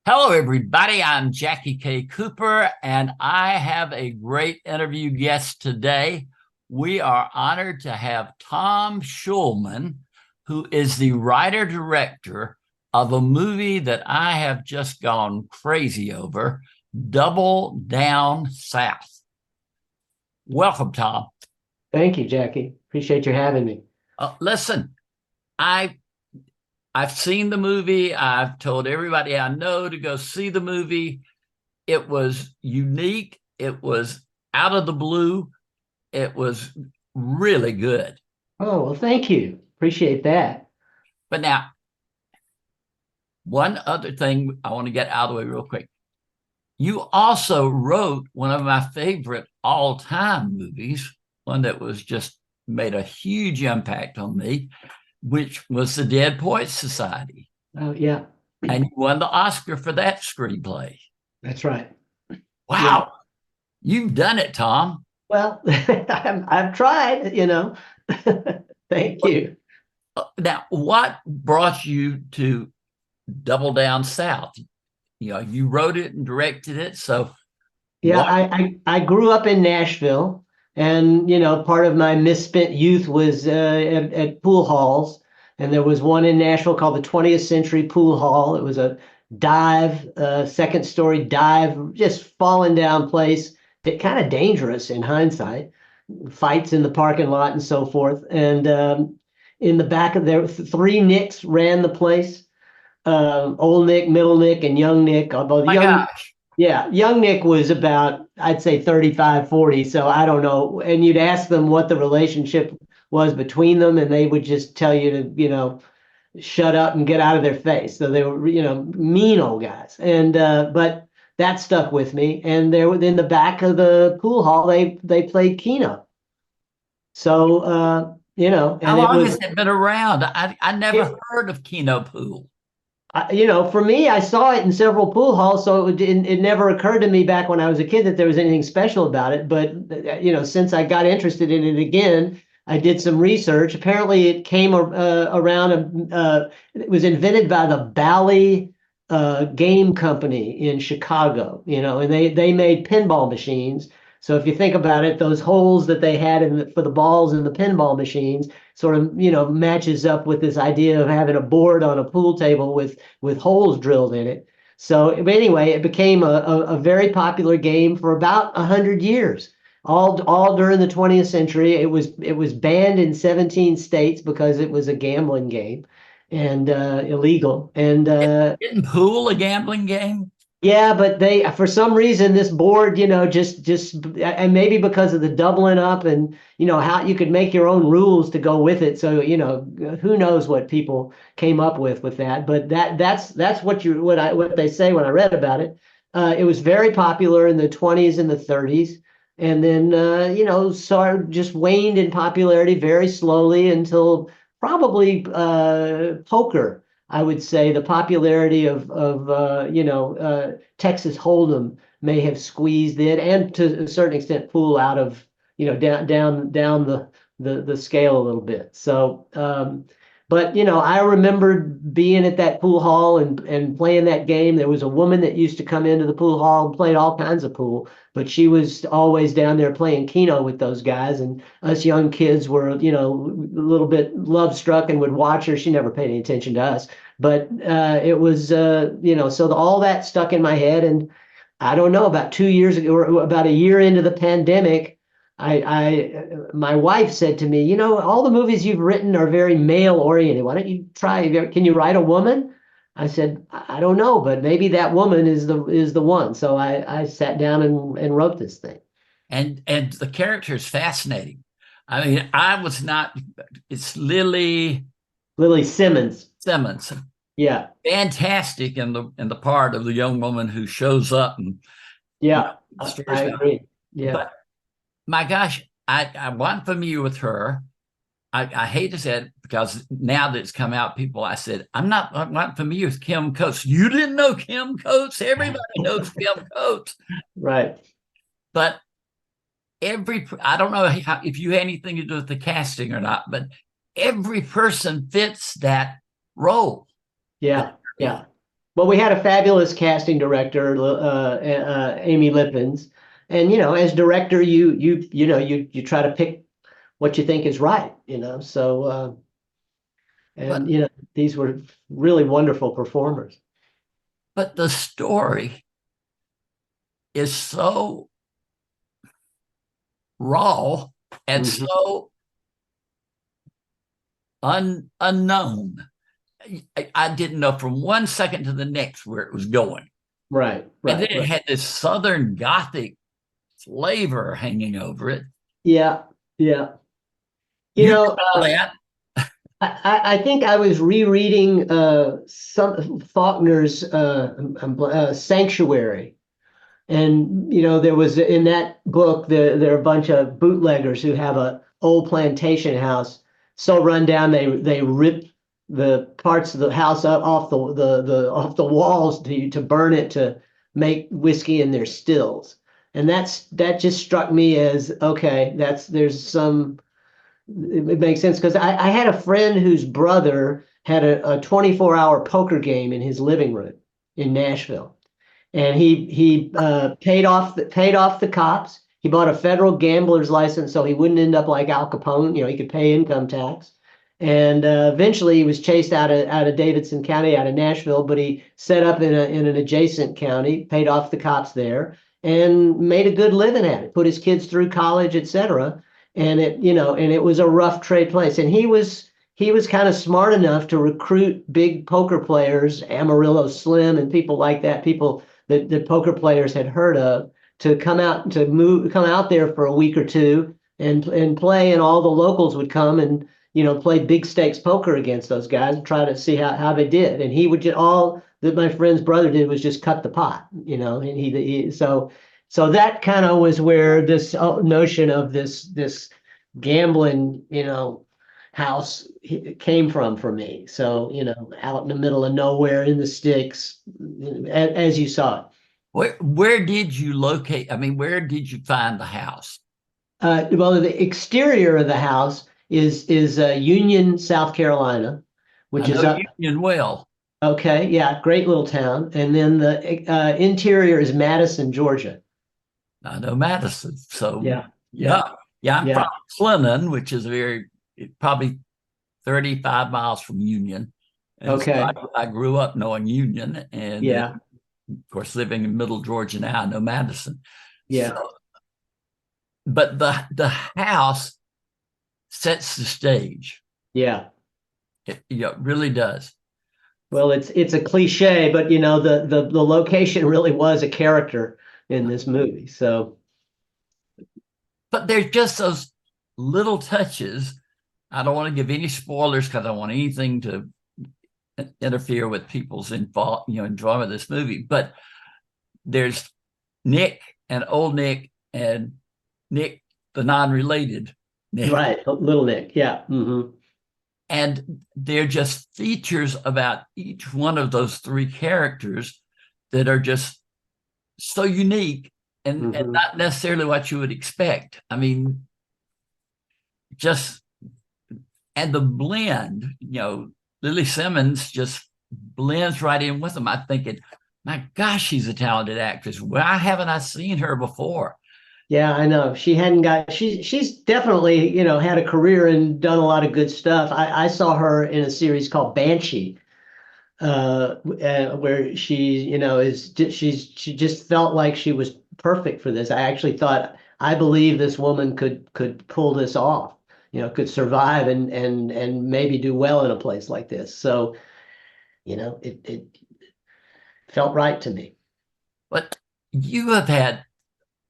Hello, everybody. I'm Jackie K. Cooper, and I have a great interview guest today. We are honored to have Tom Schulman, who is the writer director of a movie that I have just gone crazy over, Double Down South. Welcome, Tom. Thank you, Jackie. Appreciate you having me. Listen, I I've seen the movie. I've told everybody I know to go see the movie. It was unique. It was out of the blue. It was really good. Oh, well, thank you. Appreciate that. But now, one other thing I want to get out of the way real quick. You also wrote one of my favorite all time movies, one that was just made a huge impact on me, which was The Dead Poets Society. Oh, yeah, And you won the Oscar for that screenplay. that's right. Yeah. Wow, you've done it, Tom. Well, I've tried. Thank you. Now, what brought you to Double Down South? You wrote it and directed it. So Yeah, what? I grew up in Nashville, and part of my misspent youth was at pool halls, and there was one in Nashville called the 20th Century Pool Hall. It was a dive, second story dive, just falling down place. Kind of dangerous in hindsight. Fights in the parking lot and so forth. And in the back of there, three Nicks ran the place. Old Nick, Middle Nick, and Young Nick. Although My young gosh. Yeah, young Nick was about, I'd say 35, 40. So I don't know. And you'd ask them what the relationship was between them, and they would just tell you to, shut up and get out of their face. So they were, mean old guys. And but that stuck with me. And there in the back of the pool hall, they played Keno. So How and it long was has it been around? I never it, heard of Keno Pool. for me, I saw it in several pool halls, so it never occurred to me back when I was a kid that there was anything special about it. But since I got interested in it again, I did some research. Apparently, it came around. It was invented by the Bally Game Company in Chicago. And they made pinball machines. So if you think about it, those holes that they had for the balls in the pinball machines sort of matches up with this idea of having a board on a pool table with holes drilled in it. So, but anyway, it became a very popular game for about 100 years. All during the 20th century, it was banned in 17 states because it was a gambling game and illegal. And Isn't pool a gambling game? yeah, but they for some reason this board, just and maybe because of the doubling up and how you could make your own rules to go with it. So, who knows what people came up with that. But that's what they say when I read about it. It was very popular in the 20s and the 30s. And then sort of just waned in popularity very slowly until probably poker. I would say the popularity of Texas Hold'em may have squeezed it, and to a certain extent, pool out of down the scale a little bit. So, but I remembered being at that pool hall and playing that game. There was a woman that used to come into the pool hall and played all kinds of pool, but she was always down there playing Keno with those guys, and us young kids were a little bit love struck and would watch her. She never paid any attention to us, but it was so all that stuck in my head. And I don't know, about 2 years ago or about a year into the pandemic, my wife said to me, all the movies you've written are very male oriented. Why don't you try? Can you write a woman? I said, I don't know, but maybe that woman is the one. So I sat down and wrote this thing. And the character is fascinating. I mean, I was not. It's Lily Lily Simmons. Simmons, Yeah. fantastic in the part of the young woman who shows up and Yeah. stirs I me up. agree. Yeah. But my gosh, I wasn't familiar with her. I hate to say it because now that it's come out, I'm not familiar with Kim Coates. You didn't know Kim Coates? Everybody knows Kim Coates. Right. But I don't know if you had anything to do with the casting or not, but every person fits that role. Yeah. Yeah. Well, we had a fabulous casting director, Amy Lippens, and as director, you try to pick what you think is right, So, But and these were really wonderful performers. but the story is so raw and Mhm. so unknown. I didn't know from one second to the next where it was going. Right, And then right, it right. had this Southern Gothic flavor hanging over it. Yeah, yeah. You You know, saw that. I think I was rereading some Faulkner's Sanctuary. And there was in that book there are a bunch of bootleggers who have a old plantation house so run down they rip the parts of the house up off off the walls to burn it to make whiskey in their stills. And that just struck me as okay, there's some it makes sense because I had a friend whose brother had a 24-hour poker game in his living room in Nashville, and he paid off the cops. He bought a federal gambler's license so he wouldn't end up like Al Capone. He could pay income tax. And eventually, he was chased out of Davidson County, out of Nashville, but he set up in an adjacent county, paid off the cops there, and made a good living at it. Put his kids through college, etc. And it was a rough trade place. And he was kind of smart enough to recruit big poker players, Amarillo Slim and people like that, people that the poker players had heard of, to come out there for a week or two and play, and all the locals would come and play big stakes poker against those guys and try to see how they did. And he would just all that my friend's brother did was just cut the pot, and so that kind of was where this notion of this gambling, house came from for me. So, out in the middle of nowhere in the sticks, as you saw it. Where did you locate? I mean, where did you find the house? Well, the exterior of the house is Union, South Carolina, I which is know up. Union well. Okay, yeah, great little town. And then the interior is Madison, Georgia. I know Madison. So Yeah, yeah, yeah, yeah. I'm from yeah. Clinton, which is probably 35 miles from Union. And so Okay, I grew up knowing Union, and then, yeah, of course, living in Middle Georgia now, I know Madison. So, yeah, but the house sets the stage. yeah. It really does. Well, it's a cliche, but the location really was a character in this movie. So But there's just those little touches. I don't want to give any spoilers because I don't want anything to interfere with people's enjoyment of this movie. But there's Nick and old Nick and Nick, the non-related Nick. right, Little Nick, yeah. And they're just features about each one of those three characters that are just so unique and Hmm. not necessarily what you would expect. I mean, just and the blend, Lily Simmons just blends right in with them. I'm thinking, my gosh, she's a talented actress. Why haven't I seen her before? Yeah, I know. She's definitely, had a career and done a lot of good stuff. I saw her in a series called Banshee, where she just felt like she was perfect for this. I believe this woman could pull this off, could survive and maybe do well in a place like this. So, it felt right to me. But you have had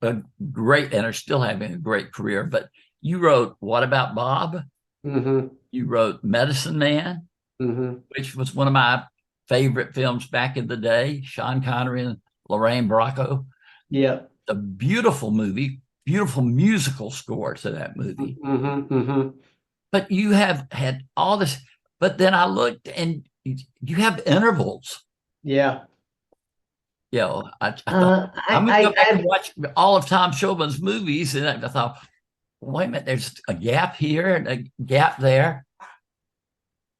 a great and are still having a great career. But you wrote What About Bob? Hmm. You wrote Medicine Man, Hmm. which was one of my favorite films back in the day. Sean Connery and Lorraine Bracco. Yeah. A beautiful movie, beautiful musical score to that movie. Hmm. Hmm. But you have had all this. But then I looked and you have intervals. Yeah. I thought I'm going to go back and I've watch all of Tom Schulman's movies, and I thought, wait a minute, there's a gap here and a gap there.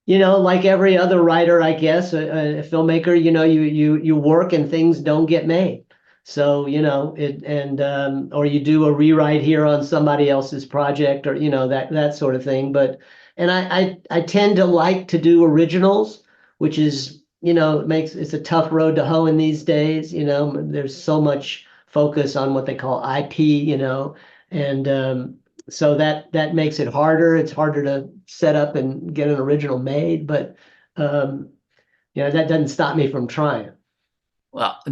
like every other writer, I guess, a filmmaker, you work and things don't get made. So, or you do a rewrite here on somebody else's project, or, that sort of thing. But, and I tend to like to do originals, which is, it's a tough road to hoe in these days. There's so much focus on what they call IP, and so that makes it harder. It's harder to set up and get an original made, but um, that doesn't stop me from trying. Well,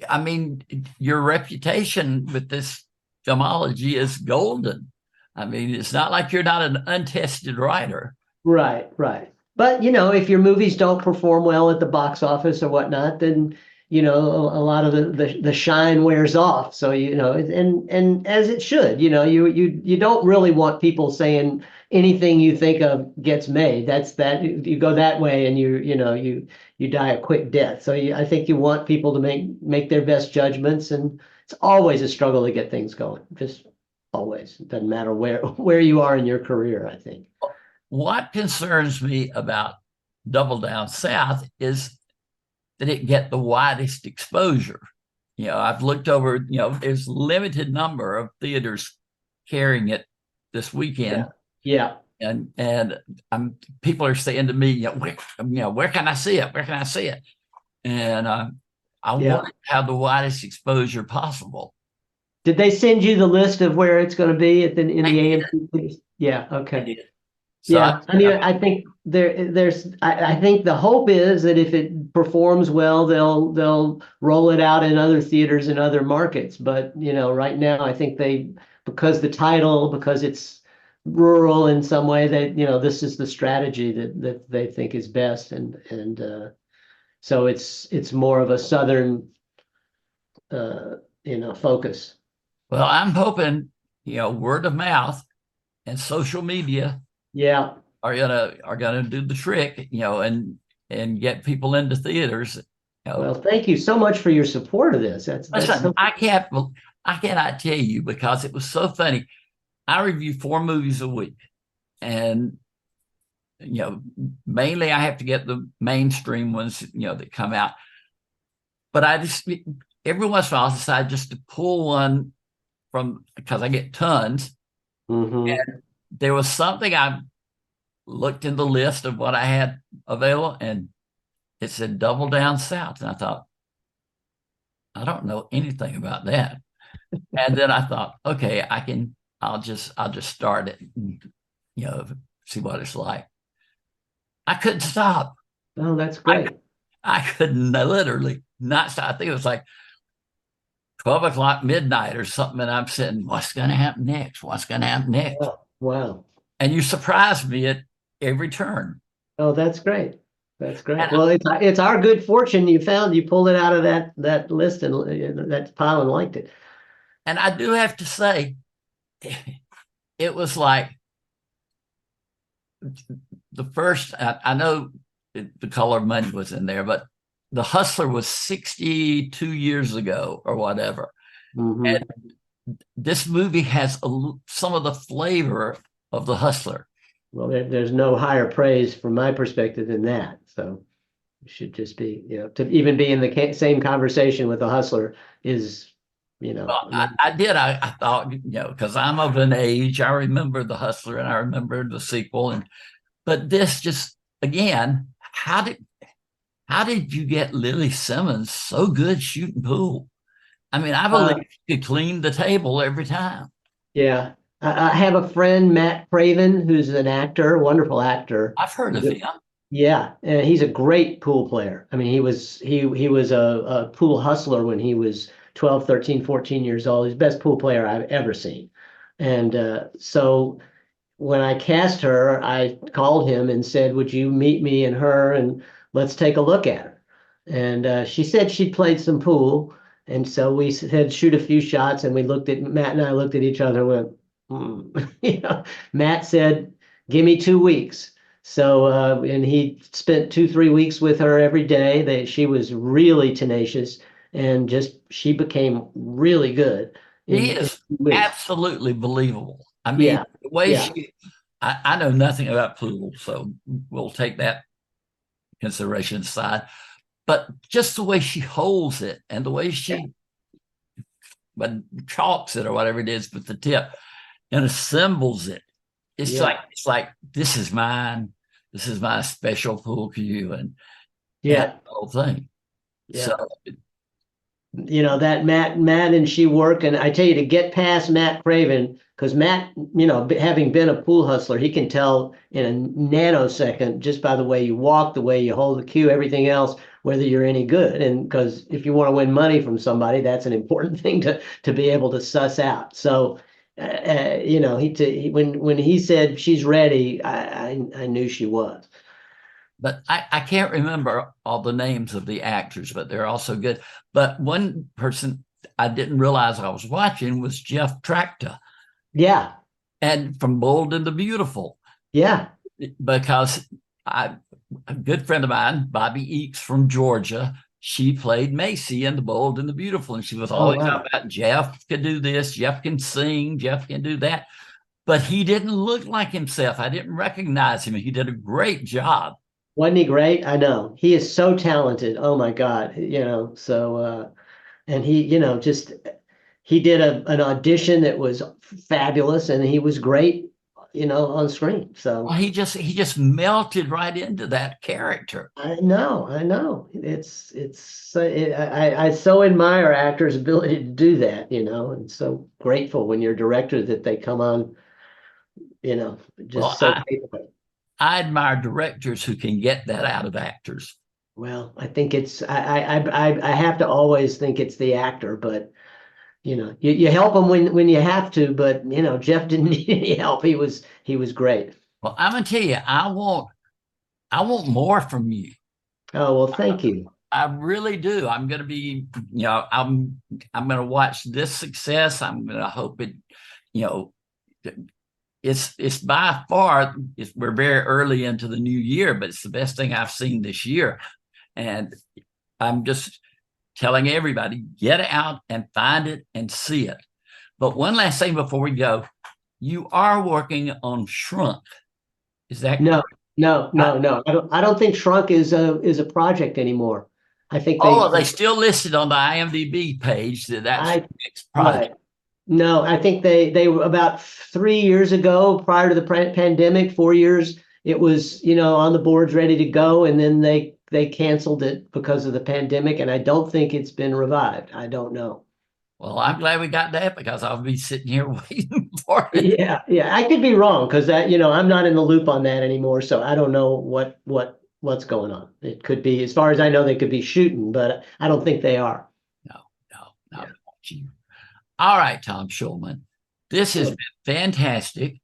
I mean, your reputation with this filmology is golden. I mean, it's not like you're not an untested writer. Right, right. But if your movies don't perform well at the box office or whatnot, then a lot of the shine wears off. So and as it should, you don't really want people saying anything you think of gets made. That's that you go that way and you die a quick death. So I think you want people to make their best judgments, and it's always a struggle to get things going. Just always. It doesn't matter where you are in your career, I think. What concerns me about Double Down South is that it get the widest exposure. I've looked over, there's limited number of theaters carrying it this weekend. Yeah. And people are saying to me, where can I see it? Where can I see it? And I want to have the widest exposure possible. Did they send you the list of where it's going to be in the AMC? Yeah. Okay. So yeah. I mean, I think I think the hope is that if it performs well, they'll roll it out in other theaters in other markets. But right now, I think because the title, because it's rural in some way, this is the strategy that they think is best, and so it's more of a southern focus. Well, I'm hoping, word of mouth and social media Yeah. are gonna do the trick, and get people into theaters. Well, thank you so much for your support of this. That's Listen, so I cannot tell you because it was so funny. I review 4 movies a week, and mainly I have to get the mainstream ones, that come out. But I just every once in a while I decide just to pull one from because I get tons. Mhm. And there was something I looked in the list of what I had available, and it said Double Down South. And I thought, I don't know anything about that. And then I thought, okay, I'll just start it and, see what it's like. I couldn't stop. Oh, that's I, great. I couldn't literally not stop. I think it was like 12 o'clock midnight or something. And I'm sitting, what's going to happen next? What's going to happen next? Oh, wow. And you surprised me at every turn. Oh, that's great. That's great. And, Well, it's our good fortune you pulled it out of that list and that pile and liked it. and I do have to say, it was like the first, I know The Color of Money was in there, but The Hustler was 62 years ago or whatever. Mhm. And this movie has some of the flavor of The Hustler. Well, there's no higher praise from my perspective than that. So it should just be, to even be in the same conversation with the hustler is, Well, I did. I thought, because I'm of an age, I remember The Hustler and I remember the sequel. But this just, again, how did you get Lily Simmons so good shooting pool? I mean, I believe she could clean the table every time. yeah. I have a friend, Matt Craven, who's an actor, wonderful actor. I've heard of him. Yeah, and he's a great pool player. I mean, he was a pool hustler when he was 12, 13, 14 years old. He's the best pool player I've ever seen. And so when I cast her, I called him and said, "Would you meet me and her and let's take a look at her?" And she said she played some pool, and so we said shoot a few shots, and Matt and I looked at each other and went, hmm. Matt said, "Give me 2 weeks." So and he spent 2, 3 weeks with her every day. She was really tenacious, and she became really good He in is 2 weeks. absolutely believable. I mean, Yeah, the way yeah. she I know nothing about pool, so we'll take that consideration aside. But just the way she holds it and the way she but chalks it or whatever it is with the tip and assembles it. Yeah. It's like this is mine. This is my special pool cue and Yeah. the whole thing. Yeah. So That Matt and she work, and I tell you, to get past Matt Craven, because Matt, having been a pool hustler, he can tell in a nanosecond just by the way you walk, the way you hold the cue, everything else, whether you're any good. And because if you want to win money from somebody, that's an important thing to be able to suss out. So, when he said she's ready, I knew she was. but I can't remember all the names of the actors, but they're also good. But one person I didn't realize I was watching was Jeff Tracta, Yeah, and from Bold and the Beautiful, yeah. because a good friend of mine, Bobby Eakes from Georgia, she played Macy in The Bold and the Beautiful, and she was Oh, always wow. talking about Jeff can do this, Jeff can sing, Jeff can do that, but he didn't look like himself. I didn't recognize him. He did a great job. Wasn't he great? I know. He is so talented. Oh my God. And he, just he did an audition that was fabulous, and he was great, on screen. Well, So he just melted right into that character. I know. I so admire actors' ability to do that, and so grateful when you're a director that they come on, Well, just so capable. I admire directors who can get that out of actors. Well, I think it's I have to always think it's the actor, but you help them when you have to, but Jeff didn't need any help. He was great. Well, I'm gonna tell you, I want more from you. Oh, well, thank you. I really do. I'm gonna be, I'm gonna watch this success. I'm gonna hope it, you know, it's by far we're very early into the new year, but it's the best thing I've seen this year. And I'm just telling everybody, get out and find it and see it. But one last thing before we go, you are working on Shrunk. Is that No, correct? no, I, no, no. I don't think Shrunk is a project anymore. I think oh, they still listed on the IMDb page that's the I next right. project. No, I think they were about 3 years ago, prior to the pandemic, 4 years. It was, on the boards ready to go, and then they canceled it because of the pandemic, and I don't think it's been revived. I don't know. Well, I'm glad we got that because I'll be sitting here waiting for it. Yeah, yeah, I could be wrong because I'm not in the loop on that anymore, so I don't know what's going on. It could be, as far as I know, they could be shooting, but I don't think they are. No, no, not Yeah. you. All right, Tom Schulman. This has Good. been fantastic.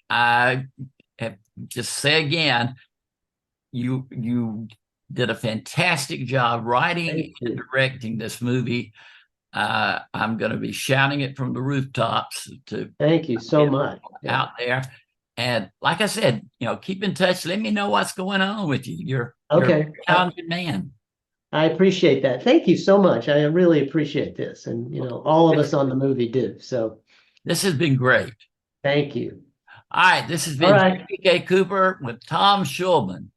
I have just say again, you did a fantastic job writing Thank and you. directing this movie. I'm going to be shouting it from the rooftops to Thank you so get much. Yeah. out there. And like I said, keep in touch. Let me know what's going on with you. You're a Okay. talented man. I appreciate that. Thank you so much. I really appreciate this, and all of us on the movie do. So This has been great. thank you. All right, this has All been right. P.K. Cooper with Tom Schulman.